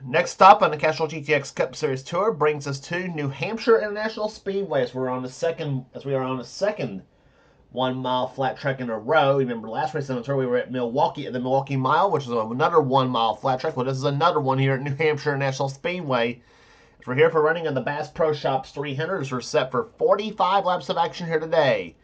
Next stop on the Castrol GTX Cup Series Tour brings us to New Hampshire International Speedway as we are on the second 1 mile flat track in a row. Remember last race on the tour we were at Milwaukee at the Milwaukee Mile, which is another 1 mile flat track. Well, this is another one here at New Hampshire International Speedway. As we're here for running on the Bass Pro Shops 300. We're set for 45 laps of action here today.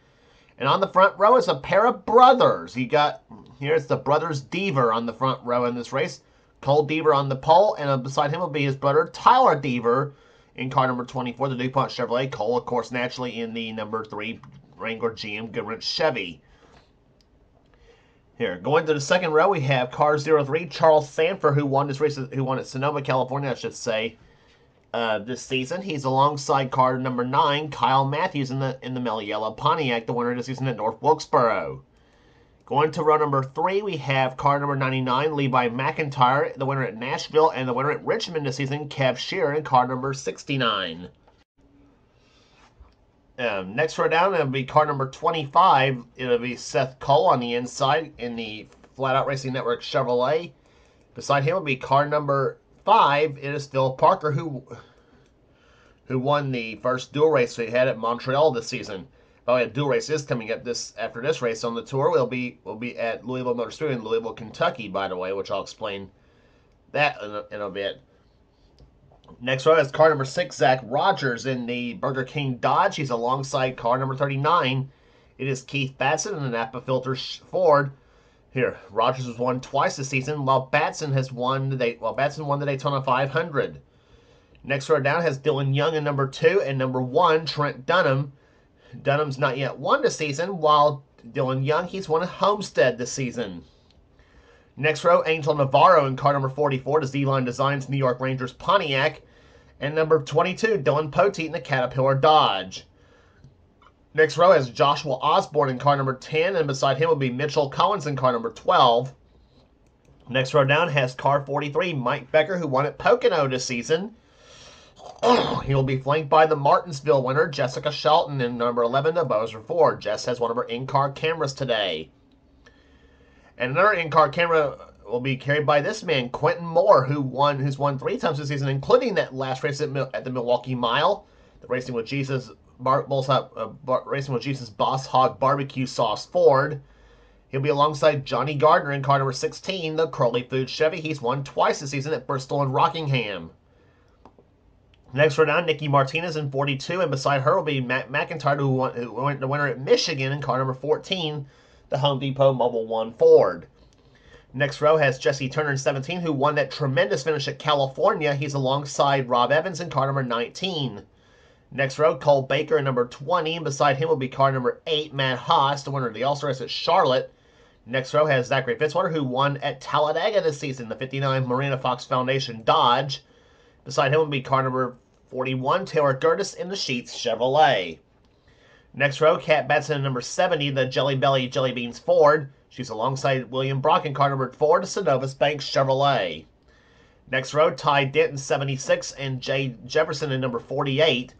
And on the front row is a pair of brothers. Here's the brothers Deaver on the front row in this race. Cole Deaver on the pole, and beside him will be his brother Tyler Deaver in car number 24, the DuPont Chevrolet. Cole, of course, naturally in the number 3 Wrangler GM Goodwrench Chevy. Here, going to the second row, we have car 03, Charles Sanford, who won this race, who won at Sonoma, California, I should say, this season. He's alongside car number 9, Kyle Matthews in the Mellow Yellow Pontiac, the winner this season at North Wilkesboro. Going to row number 3, we have car number 99, Levi McIntyre, the winner at Nashville, and the winner at Richmond this season, HAMPSHIRE, in car number 69. Next row down, it'll be car number 25. It'll be Seth Cole on the inside in the Flat Out Racing Network Chevrolet. Beside him will be car number 5. It is Phil Parker, who won the first dual race we had at Montreal this season. Oh, a dual race is coming up after this race on the tour. We'll be at Louisville Motor Speedway in Louisville, Kentucky, by the way, which I'll explain that in a bit. Next row is car number 6, Zach Rogers in the Burger King Dodge. He's alongside car number 39. It is Keith Batson in the Napa Filter Ford. Here, Rogers has won twice this season, while Batson won the Daytona 500. Next row down has Dylan Young in number 2 and number 1, Trent Dunham. Dunham's not yet won this season, while Dylan Young, he's won at Homestead this season. Next row, Angel Navarro in car number 44, the Z-Line Designs New York Rangers Pontiac. And number 22, Dylan Poteet in the Caterpillar Dodge. Next row has Joshua Osborne in car number 10, and beside him will be Mitchell Collins in car number 12. Next row down has car 43, Mike Becker, who won at Pocono this season. He will be flanked by the Martinsville winner, Jessica Shelton, in number 11, the Bowser Ford. Jess has one of her in-car cameras today. And another in-car camera will be carried by this man, Quentin Moore, who's won 3 times this season, including that last race at the Milwaukee Mile, the Racing with Jesus Boss Hog Barbecue Sauce Ford. He'll be alongside Johnny Gardner in car number 16, the Crowley Foods Chevy. He's won twice this season at Bristol and Rockingham. Next row down, Nikki Martinez in 42, and beside her will be Matt McIntyre, who went the winner at Michigan in car number 14, the Home Depot Mobile One Ford. Next row has Jesse Turner in 17, who won that tremendous finish at California. He's alongside Rob Evans in car number 19. Next row, Cole Baker in number 20, and beside him will be car number 8, Matt Haas, the winner of the All-Star race at Charlotte. Next row has Zachary Fitzwater, who won at Talladega this season, the 59 Marina Fox Foundation Dodge. Beside him will be car number 41, Taylor Gertis in the Sheets Chevrolet. Next row, Kat Batson in number 70, the Jelly Belly Jelly Beans Ford. She's alongside William Brock in car number 4, the Synovus Bank Chevrolet. Next row, Ty Dent in 76 and Jay Jefferson in number 48.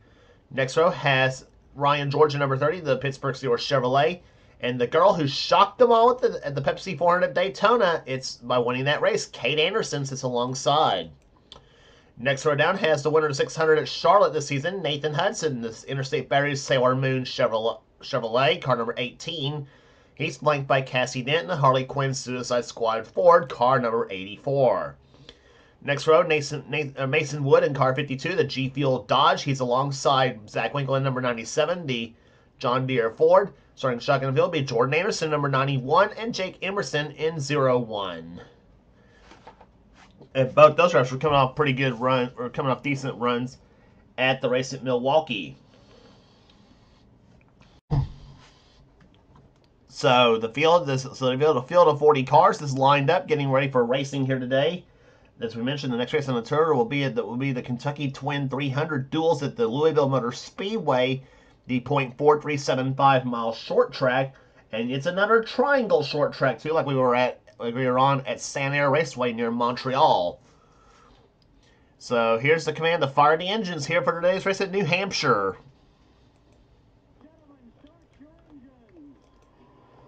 Next row has Ryan George in number 30, the Pittsburgh Steelers Chevrolet. And the girl who shocked them all at the Pepsi 400 at Daytona, it's by winning that race, Kate Anderson sits alongside. Next row down has the winner of 600 at Charlotte this season, Nathan Hudson, this Interstate Batteries Sailor Moon Chevrolet, car number 18. He's flanked by Cassie Denton, the Harley Quinn Suicide Squad Ford, car number 84. Next row, Mason Wood in car 52, the G Fuel Dodge. He's alongside Zach Winkle in number 97, the John Deere Ford. Starting shotgun in the field will be Jordan Anderson, number 91, and Jake Emerson in 01. And both those drivers were coming off pretty good coming off decent runs at the race at Milwaukee. So the field of 40 cars is lined up, getting ready for racing here today. As we mentioned, the next race on the tour will be the Kentucky Twin 300 duels at the Louisville Motor Speedway, the .4375 mile short track, and it's another triangle short track too, like we were on at San Air Raceway near Montreal. So here's the command to fire the engines here for today's race at New Hampshire.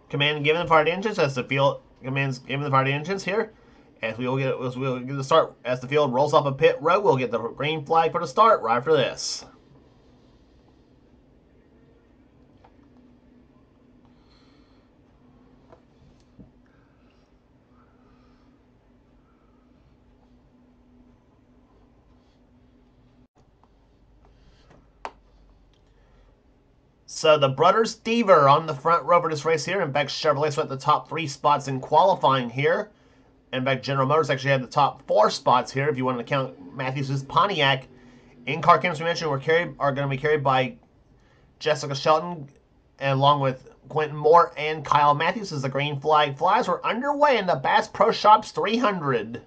Command given to fire the engines as the field commands given to fire the engines here We'll get the start as the field rolls off a pit road. We'll get the green flag for the start right after this. So the Brothers Deaver on the front row for this race here. In fact, Chevrolet spent the top 3 spots in qualifying here. In fact, General Motors actually had the top 4 spots here. If you want to count Matthews' Pontiac, in-car cameras we mentioned are going to be carried by Jessica Shelton, and along with Quentin Moore and Kyle Matthews as the green flag flies. We're underway in the Bass Pro Shops 300.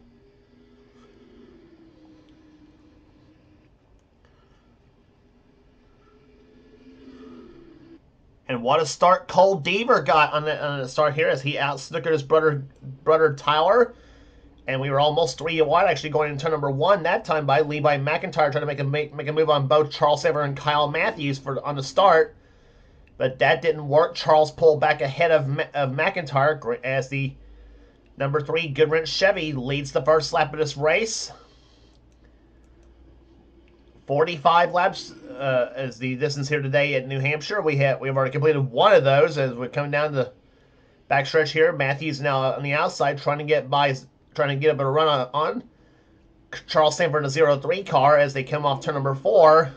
And what a start Cole Deaver got on the start here as he outsnookered his brother Tyler. And we were almost 3 wide, actually going into turn number 1 that time by Levi McIntyre, trying to make a move on both Charles Saver and Kyle Matthews on the start. But that didn't work. Charles pulled back ahead of McIntyre as the number 3 Goodwrench Chevy leads the first lap of this race. 45 laps is the distance here today at New Hampshire. We've already completed one of those as we're coming down the backstretch here. Matthews now on the outside trying to get a bit of a run on Charles Sanford in a 03 car as they come off turn number 4.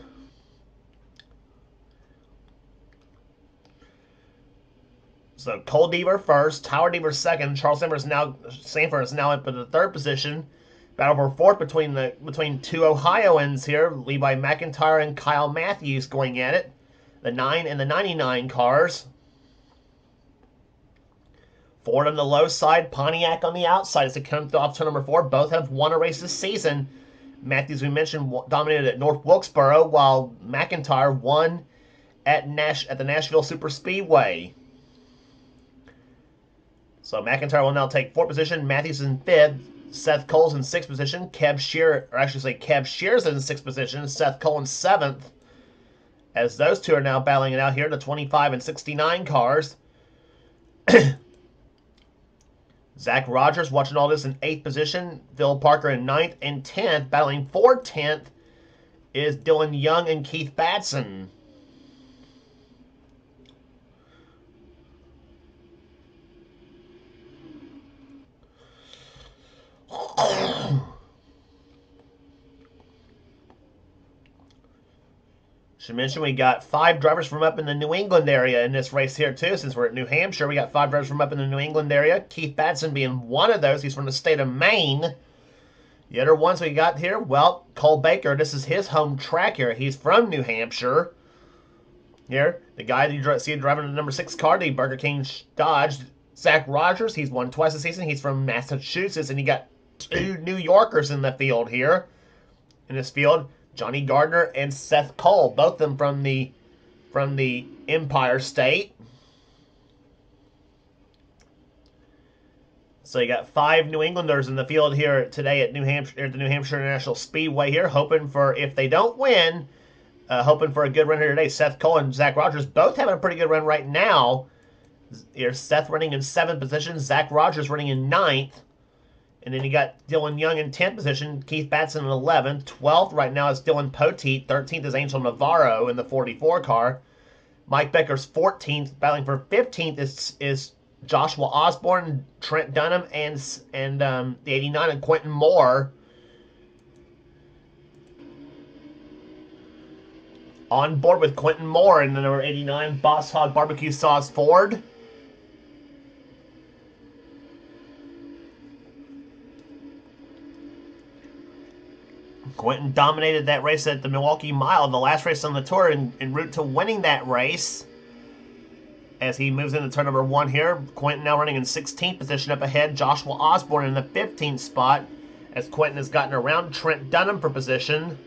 So Cole Deaver first, Tyler Deaver second, Charles Sanford is now up in the 3rd position. Battle for 4th between 2 Ohioans here, Levi McIntyre and Kyle Matthews going at it. The 9 and the 99 cars. Ford on the low side, Pontiac on the outside as they come off turn number 4. Both have won a race this season. Matthews, we mentioned, dominated at North Wilkesboro, while McIntyre won at the Nashville Superspeedway. So McIntyre will now take 4th position, Matthews in 5th, Seth Cole's in 6th position, Kev Shearer's in 6th position, Seth Cole in 7th. As those two are now battling it out here, the 25 and 69 cars. Zach Rogers watching all this in 8th position, Phil Parker in 9th and 10th. Battling for 10th is Dylan Young and Keith Batson. Should mention we got 5 drivers from up in the New England area in this race here too. Since we're at New Hampshire, we got 5 drivers from up in the New England area. Keith Batson being one of those. He's from the state of Maine. The other ones we got here, well, Cole Baker. This is his home track here. He's from New Hampshire. Here, the guy that you see driving the number 6 car, the Burger King Dodge. Zach Rogers. He's won twice this season. He's from Massachusetts, and he got 2 New Yorkers in the field here. In this field, Johnny Gardner and Seth Cole, both of them from the Empire State. So you got 5 New Englanders in the field here today at the New Hampshire International Speedway here, hoping for, if they don't win, hoping for a good run here today. Seth Cole and Zach Rogers both having a pretty good run right now. Here's Seth running in 7th position, Zach Rogers running in 9th. And then you got Dylan Young in 10th position, Keith Batson in 11th. 12th right now is Dylan Poteet. 13th is Angel Navarro in the 44 car. Mike Becker's 14th. Battling for 15th is Joshua Osborne, Trent Dunham, and the 89 and Quentin Moore. On board with Quentin Moore in the number 89 Boss Hog Barbecue Sauce Ford. Quentin dominated that race at the Milwaukee Mile, the last race on the tour, en route to winning that race. As he moves into turn number 1 here, Quentin now running in 16th position up ahead. Joshua Osborne in the 15th spot, as Quentin has gotten around Trent Dunham for position.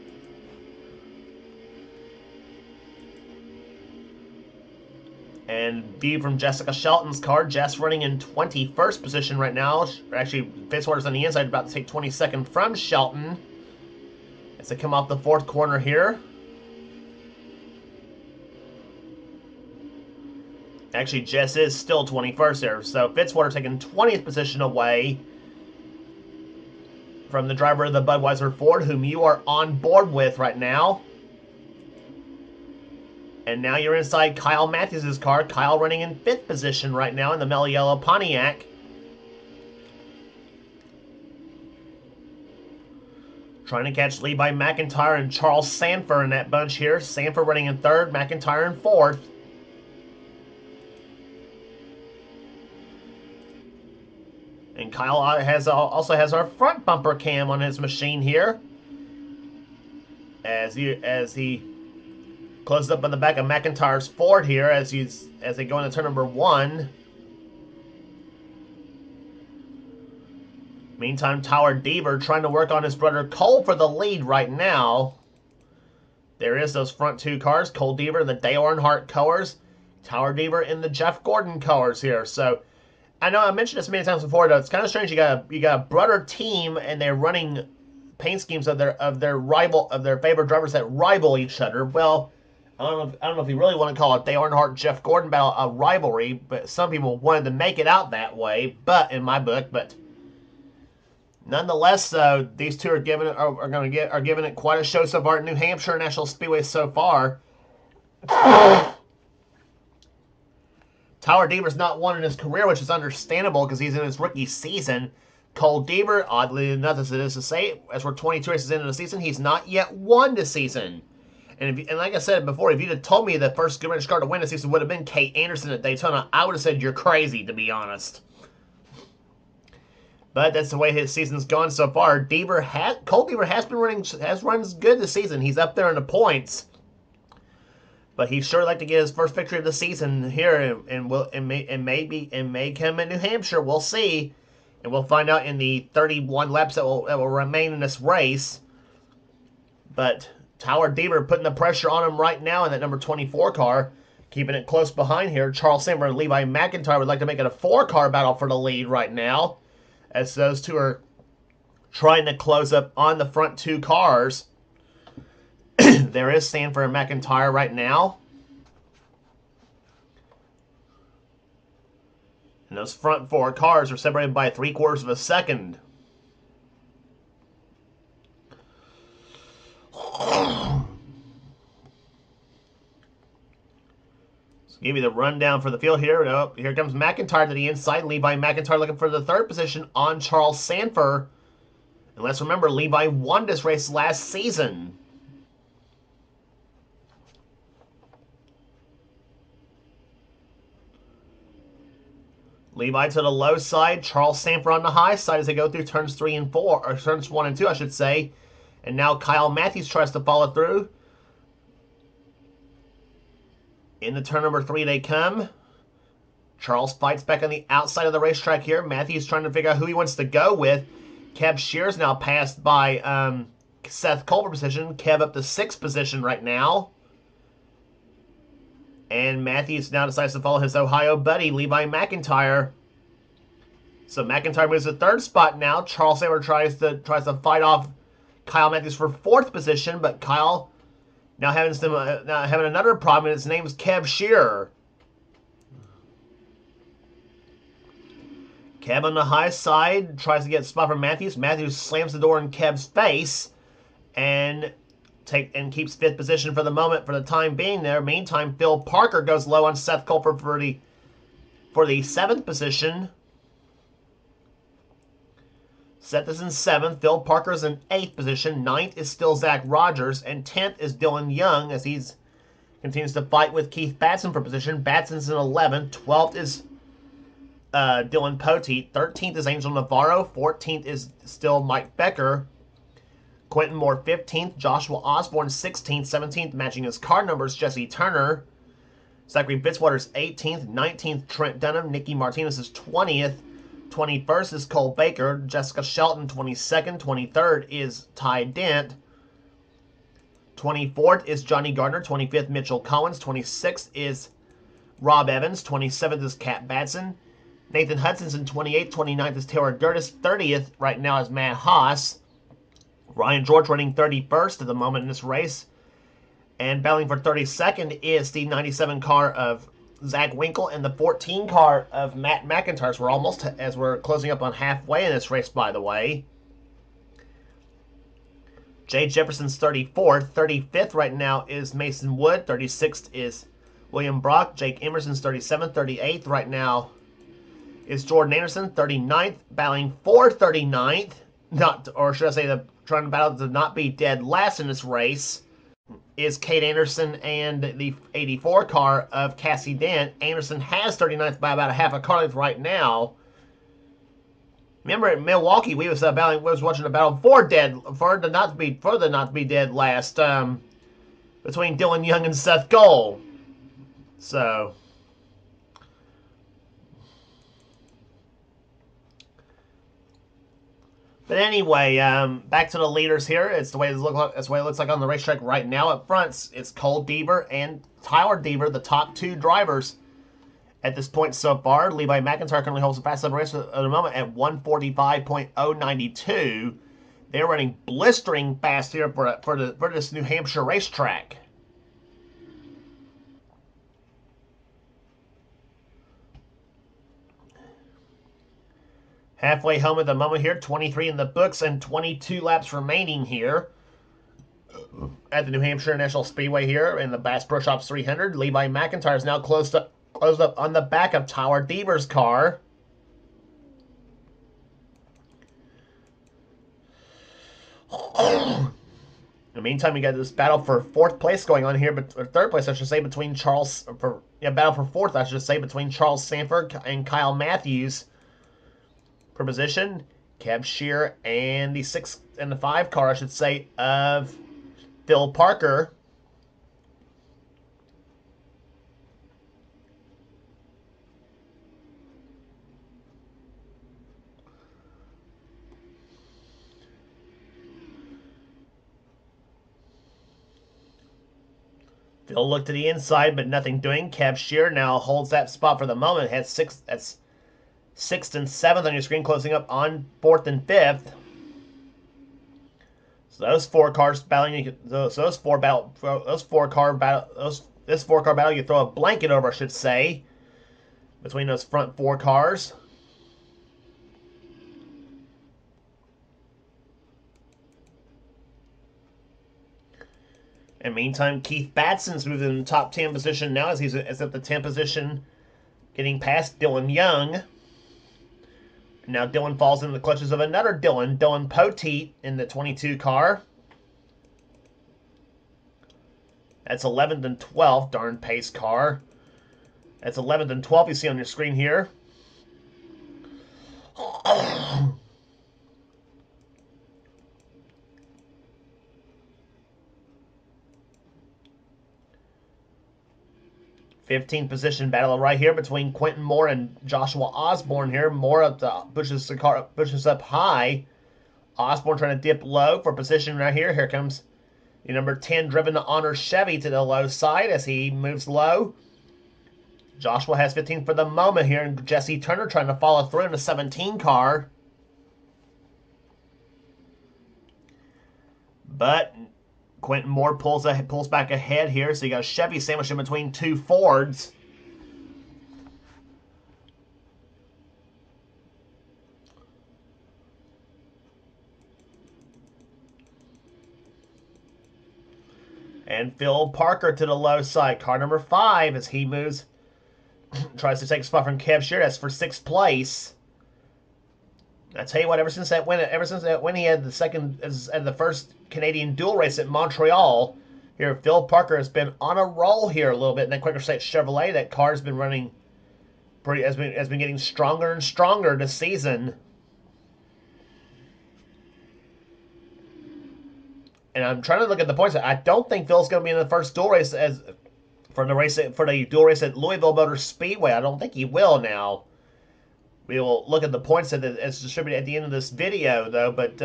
And view from Jessica Shelton's car, Jess running in 21st position right now. Actually, Fitzwater's on the inside, about to take 22nd from Shelton. As they come off the 4th corner here. Actually, Jess is still 21st there. So Fitzwater taking 20th position away. from the driver of the Budweiser Ford, whom you are on board with right now. And now you're inside Kyle Matthews' car. Kyle running in 5th position right now in the Mellow Yellow Pontiac. Trying to catch Levi McIntyre and Charles Sanford in that bunch here. Sanford running in 3rd, McIntyre in 4th. And Kyle also has our front bumper cam on his machine here. As he closes up on the back of McIntyre's Ford here as they go into turn number 1. Meantime, Tower Deaver trying to work on his brother Cole for the lead right now. There is those front 2 cars. Cole Deaver in the Dale Earnhardt colors. Tower Deaver in the Jeff Gordon colors here. So, I know I mentioned this many times before, though. It's kind of strange. You got a brother team, and they're running paint schemes of their favorite drivers that rival each other. Well, I don't know if you really want to call it Dale Earnhardt Jeff Gordon battle a rivalry, but some people wanted to make it out that way. But in my book, nonetheless, these two are giving it quite a show so far at New Hampshire National Speedway so far. Tower Deaver's not won in his career, which is understandable because he's in his rookie season. Cole Deaver, oddly enough as it is to say, as we're 22 races into the season, he's not yet won this season. And like I said before, if you'd have told me the first Good Ranch car to win this season would have been Kate Anderson at Daytona, I would have said you're crazy, to be honest. But that's the way his season's gone so far. Cole Deaver has run good this season. He's up there in the points. But he'd sure like to get his first victory of the season here, and may come in New Hampshire. We'll see, and we'll find out in the 31 laps that will remain in this race. But Tower Deaver putting the pressure on him right now in that number 24 car, keeping it close behind here. Charles Sammer and Levi McIntyre would like to make it a 4-car battle for the lead right now, as those two are trying to close up on the front 2 cars. There is Sanford and McIntyre right now. And those front 4 cars are separated by 3/4 of a second. So give you the rundown for the field here. Oh, here comes McIntyre to the inside. Levi McIntyre looking for the 3rd position on Charles Sanford. And let's remember, Levi won this race last season. Levi to the low side, Charles Sanford on the high side as they go through turns 3 and 4, or turns 1 and 2, I should say. And now Kyle Matthews tries to follow through. Into turn number 3 they come. Charles fights back on the outside of the racetrack here. Matthews trying to figure out who he wants to go with. Kev Shear's now passed by Seth Culver position. Kev up to 6th position right now. And Matthews now decides to follow his Ohio buddy, Levi McIntyre. So McIntyre moves to 3rd spot now. Charles Saber tries to fight off Kyle Matthews for 4th position, but Kyle now having another problem, and his name is Kev Shearer. Kev on the high side tries to get a spot for Matthews. Matthews slams the door in Kev's face and keeps 5th position for the moment, for the time being there. Meantime, Phil Parker goes low on Seth Culper for the 7th position. Seth is in 7th. Phil Parker's in 8th position. 9th is still Zach Rogers. And 10th is Dylan Young as he continues to fight with Keith Batson for position. Batson's in 11th. 12th is Dylan Poteet. 13th is Angel Navarro. 14th is still Mike Becker. Quentin Moore 15th, Joshua Osborne 16th, 17th, matching his car numbers, Jesse Turner. Zachary Fitzwater's 18th, 19th, Trent Dunham. Nicky Martinez is 20th. 21st is Cole Baker. Jessica Shelton 22nd. 23rd is Ty Dent. 24th is Johnny Gardner. 25th, Mitchell Collins. 26th is Rob Evans. 27th is Cat Batson. Nathan Hudson's in 28th. 29th is Taylor Gertis. 30th right now is Matt Haas. Ryan George running 31st at the moment in this race. And battling for 32nd is the 97 car of Zach Winkle and the 14 car of Matt McIntyre. So we're almost, as we're closing up on halfway in this race, by the way. Jay Jefferson's 34th. 35th right now is Mason Wood. 36th is William Brock. Jake Emerson's 37th. 38th right now is Jordan Anderson. 39th, battling for 39th. Not, or should I say, trying to battle to not be dead last in this race is Kate Anderson and the 84 car of Cassie Dent. Anderson has 39th by about a half a car length right now. Remember at Milwaukee, we was watching a battle for the not to be dead last between Dylan Young and Seth Gold. So, but anyway, back to the leaders here. It's the way it looks like on the racetrack right now. Up front, it's Cole Deaver and Tyler Deaver, the top two drivers at this point so far. Levi McIntyre currently holds the fastest race at the moment at 1:45.092. They're running blistering fast here for this New Hampshire racetrack. Halfway home at the moment here, 23 in the books and 22 laps remaining here at the New Hampshire National Speedway here in the Bass Pro Shops 300. Levi McIntyre is now closed up on the back of Tyler Deaver's car. In the meantime, we got this battle for fourth place going on here, but or third place, I should say, between battle for fourth, I should say, between Charles Sanford and Kyle Matthews for position. HAMPSHIRE and the 6 and the 5 car, I should say, of Phil Parker. Phil looked to the inside, but nothing doing. HAMPSHIRE now holds that spot for the moment. Has sixth and 7th on your screen, closing up on 4th and 5th. So those four cars battling. This four car battle, you throw a blanket over, I should say, between those front four cars. And meantime, Keith Batson's moved in the top 10 position now as he's at the 10th position, getting past Dylan Young. Now Dylan falls into the clutches of another Dylan Poteet in the 22 car. That's 11th and 12th, darn pace car. That's 11th and 12th you see on your screen here. 15th position battle right here between Quentin Moore and Joshua Osborne here. Moore up the pushes up high. Osborne trying to dip low for position right here. Here comes the number 10 driven to honor Chevy to the low side as he moves low. Joshua has 15 for the moment here, and Jesse Turner trying to follow through in the 17 car. But Quentin Moore pulls back ahead here, so you got a Chevy sandwiched in between two Fords. And Phil Parker to the low side, car number 5, as he moves, tries to take a spot from HAMPSHIRE. That's for 6th place. I tell you what, ever since that when he had the first Canadian dual race at Montreal, here Phil Parker has been on a roll here a little bit in that Quaker State Chevrolet. That car's been running has been getting stronger and stronger this season. And I'm trying to look at the points. I don't think Phil's going to be in the first dual race for the dual race at Louisville Motor Speedway. I don't think he will now. We will look at the points that's distributed at the end of this video, though. But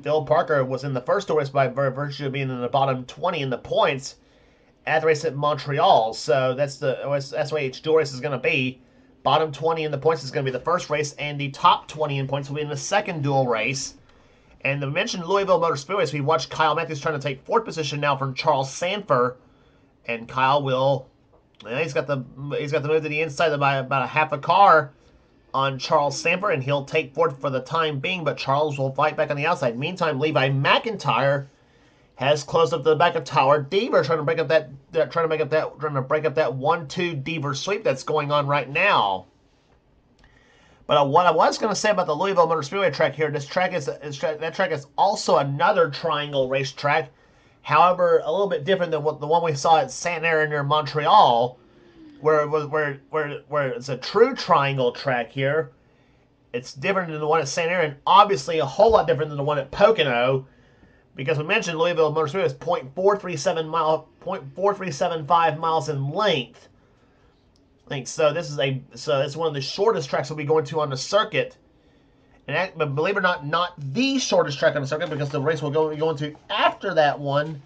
Phil Parker was in the first dual race by virtue of being in the bottom 20 in the points at the race at Montreal. So that's the way each dual race is going to be. Bottom 20 in the points is going to be the first race, and the top 20 in points will be in the second dual race. And the mentioned Louisville Motor Speedway, we watched Kyle Matthews trying to take 4th position now from Charles Sanford, and Kyle will. He's got the move to the inside by about a half a car on Charles Sanford, and he'll take 4th for the time being, but Charles will fight back on the outside. Meantime, Levi McIntyre has closed up to the back of Tower Deaver, trying to break up that 1-2 Deaver sweep that's going on right now. But what I was going to say about the Louisville Motor Speedway track here, that track is also another triangle racetrack. However, a little bit different than the one we saw at Santa Ana near Montreal, where it's a true triangle track here. It's different than the one at Santa Ana, and obviously a whole lot different than the one at Pocono, because we mentioned Louisville Motor Speedway is 0.4375 miles in length. So it's one of the shortest tracks we'll be going to on the circuit. But believe it or not the shortest track on the circuit, because the race we'll be going to after that one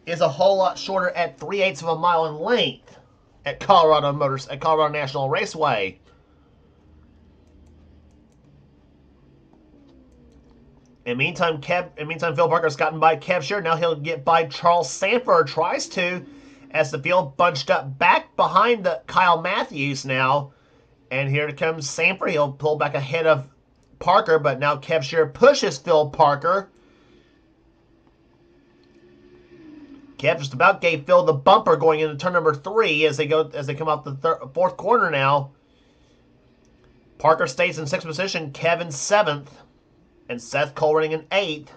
is a whole lot shorter at 3/8 of a mile in length at Colorado National Raceway. In the meantime, Phil Parker's gotten by HAMPSHIRE. Now he'll get by Charles Sanford. Tries to, as the field bunched up back behind Kyle Matthews now. And here comes Sanford. He'll pull back ahead of Parker, but now HAMPSHIRE pushes Phil Parker. Kev just about gave Phil the bumper going into turn number 3 as they come out the fourth corner now. Parker stays in 6th position, Kev in 7th, and Seth Cole running in 8th.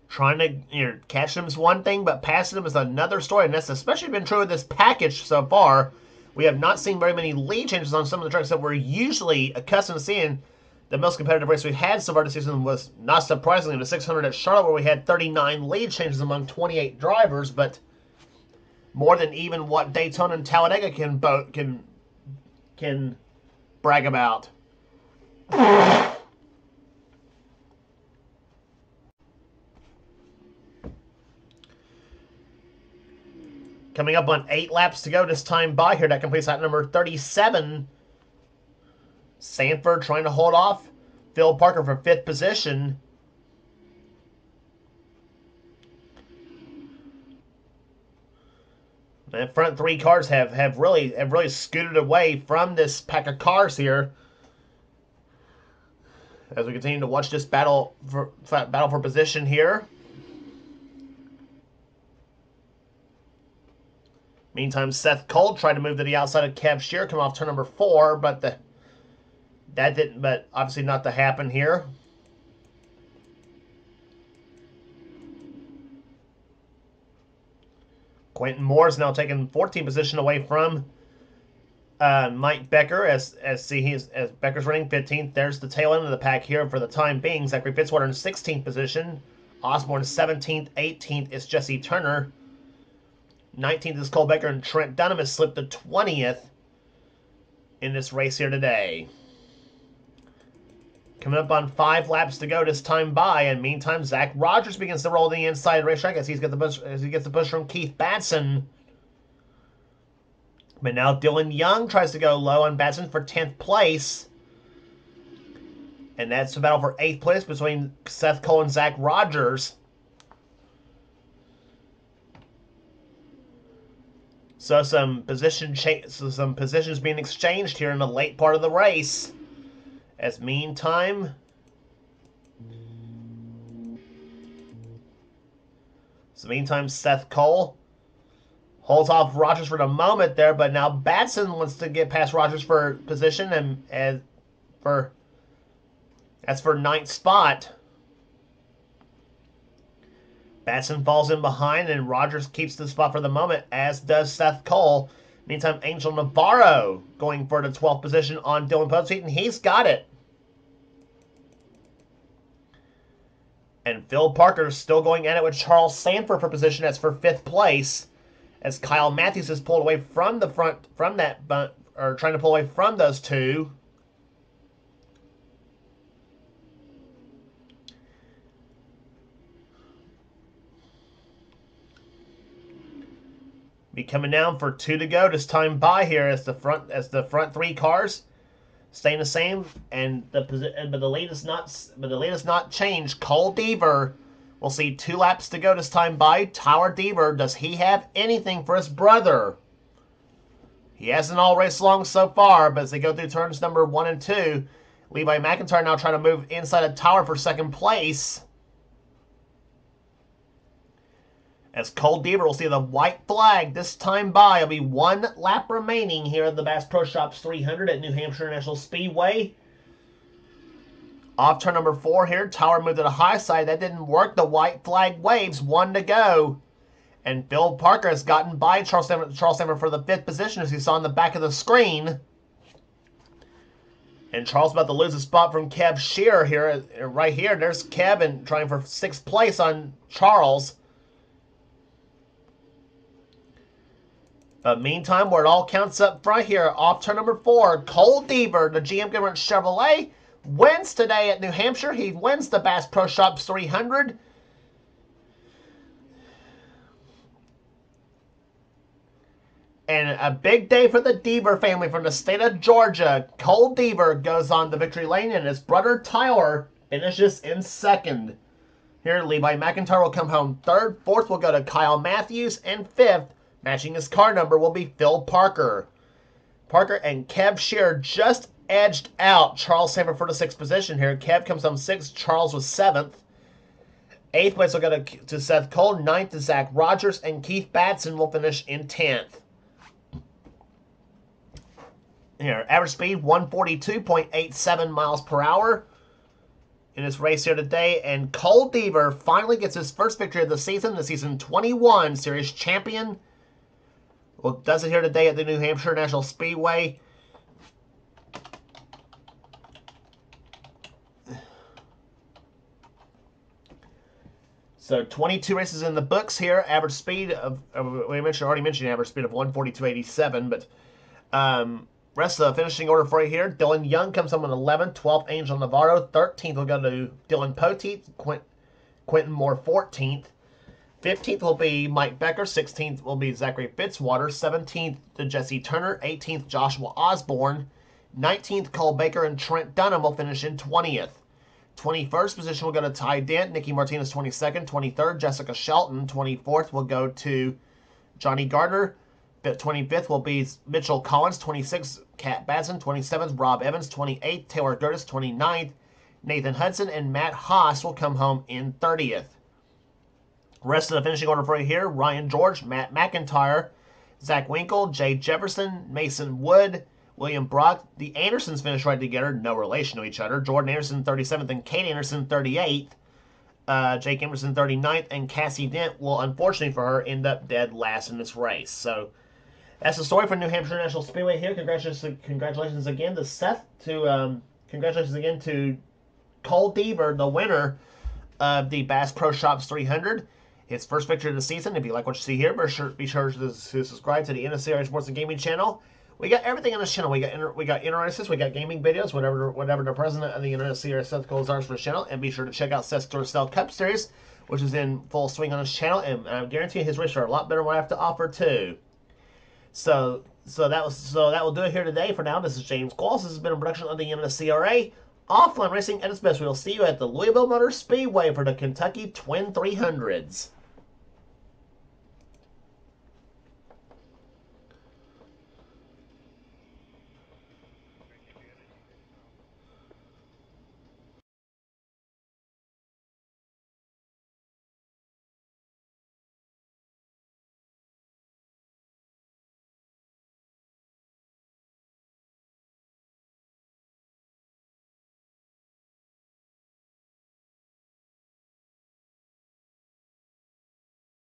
Trying to catch them is one thing, but passing them is another story, and that's especially been true with this package so far. We have not seen very many lead changes on some of the tracks that we're usually accustomed to seeing. The most competitive race we've had so far this season was, not surprisingly, the 600 at Charlotte, where we had 39 lead changes among 28 drivers, but more than even what Daytona and Talladega can brag about. Coming up on 8 laps to go this time by here. That completes lap number 37. Sanford trying to hold off Phil Parker for 5th position. The front 3 cars have really scooted away from this pack of cars here, as we continue to watch this battle for position here. Meantime, Seth Cole tried to move to the outside of HAMPSHIRE, come off turn number 4, but that didn't. But obviously not to happen here. Quentin Moore is now taking 14th position away from Mike Becker as Becker's running 15th. There's the tail end of the pack here for the time being. Zachary Fitzwater in 16th position. Osborne 17th. 18th is Jesse Turner. 19th is Cole Becker, and Trent Dunham has slipped to 20th in this race here today. Coming up on 5 laps to go this time by, and meantime, Zach Rogers begins to roll the inside racetrack as he gets the push from Keith Batson. But now Dylan Young tries to go low on Batson for 10th place. And that's the battle for 8th place between Seth Cole and Zach Rogers. So some positions being exchanged here in the late part of the race. As meantime, Seth Cole holds off Rogers for the moment there, but now Batson wants to get past Rogers for position, and that's for 9th spot. Batson falls in behind, and Rogers keeps the spot for the moment, as does Seth Cole. Meantime, Angel Navarro going for the 12th position on Dylan Pope's seat, and he's got it. And Phil Parker is still going at it with Charles Sanford for position. That's for 5th place, as Kyle Matthews is pulled away from the front, trying to pull away from those two. Be coming down for 2 to go this time by here, as the front 3 cars staying the same, but the lead is not changed. Cole Deaver will see 2 laps to go this time by. Tyler Deaver, does he have anything for his brother? He hasn't all raced long so far, but as they go through turns number 1 and 2, Levi McIntyre now trying to move inside a tower for second place. As Cole Deaver will see the white flag this time by. It'll be 1 lap remaining here at the Bass Pro Shops 300 at New Hampshire National Speedway. Off turn number 4 here, tower moved to the high side. That didn't work. The white flag waves, 1 to go. And Phil Parker has gotten by Charles Stanford for the 5th position, as you saw on the back of the screen. And Charles about to lose a spot from Kev Shearer here, right here. There's Kevin trying for 6th place on Charles. But meantime, where it all counts up front here, off turn number 4, Cole Deaver, the GM Government Chevrolet, wins today at New Hampshire. He wins the Bass Pro Shops 300. And a big day for the Deaver family from the state of Georgia. Cole Deaver goes on to victory lane, and his brother Tyler finishes in 2nd. Here, Levi McIntyre will come home 3rd. 4th will go to Kyle Matthews. And 5th, matching his car number, will be Phil Parker. Parker and Kev Shearer just edged out Charles Stanford for the 6th position here. Kev comes home 6th. Charles was 7th. 8th place will go to Seth Cole. 9th to Zach Rogers. And Keith Batson will finish in 10th. Here, average speed 142.87 miles per hour in this race here today. And Cole Deaver finally gets his first victory of the season 21 Series champion. Well, does it here today at the New Hampshire National Speedway. So 22 races in the books here. Average speed of we already mentioned average speed of 142.87, but rest of the finishing order for you here. Dylan Young comes home in 11th. 12th, Angel Navarro. 13th will go to Dylan Poteet. Quentin Moore, 14th. 15th will be Mike Becker. 16th will be Zachary Fitzwater. 17th to Jesse Turner. 18th, Joshua Osborne. 19th, Cole Baker and Trent Dunham will finish in 20th. 21st position will go to Ty Dent. Nikki Martinez, 22nd. 23rd, Jessica Shelton. 24th will go to Johnny Gardner. 25th will be Mitchell Collins. 26th, Kat Batson. 27th, Rob Evans. 28th, Taylor Gertis. 29th, Nathan Hudson. And Matt Haas will come home in 30th. Rest of the finishing order for you here. Ryan George, Matt McIntyre, Zach Winkle, Jay Jefferson, Mason Wood, William Brock. The Andersons finished right together. No relation to each other. Jordan Anderson, 37th, and Kate Anderson, 38th. Jake Emerson, 39th, and Cassie Dent will, unfortunately for her, end up dead last in this race. So that's the story for New Hampshire National Speedway here. Congratulations again to Seth. Congratulations again to Cole Deaver, the winner of the Bass Pro Shops 300. His first victory of the season. If you like what you see here, be sure to subscribe to the NNSCRA Sports and Gaming channel. We got everything on this channel. We got interests, we got gaming videos, whatever the president of the NNSCRA Seth Cole desires for the channel. And be sure to check out Seth's Dorsell Cup Series, which is in full swing on his channel. And I guarantee his races are a lot better than what I have to offer too. So that will do it here today. For now, this is James Qualls. This has been a production of the NNSCRA. Offline racing at its best. We'll see you at the Louisville Motor Speedway for the Kentucky Twin 300s.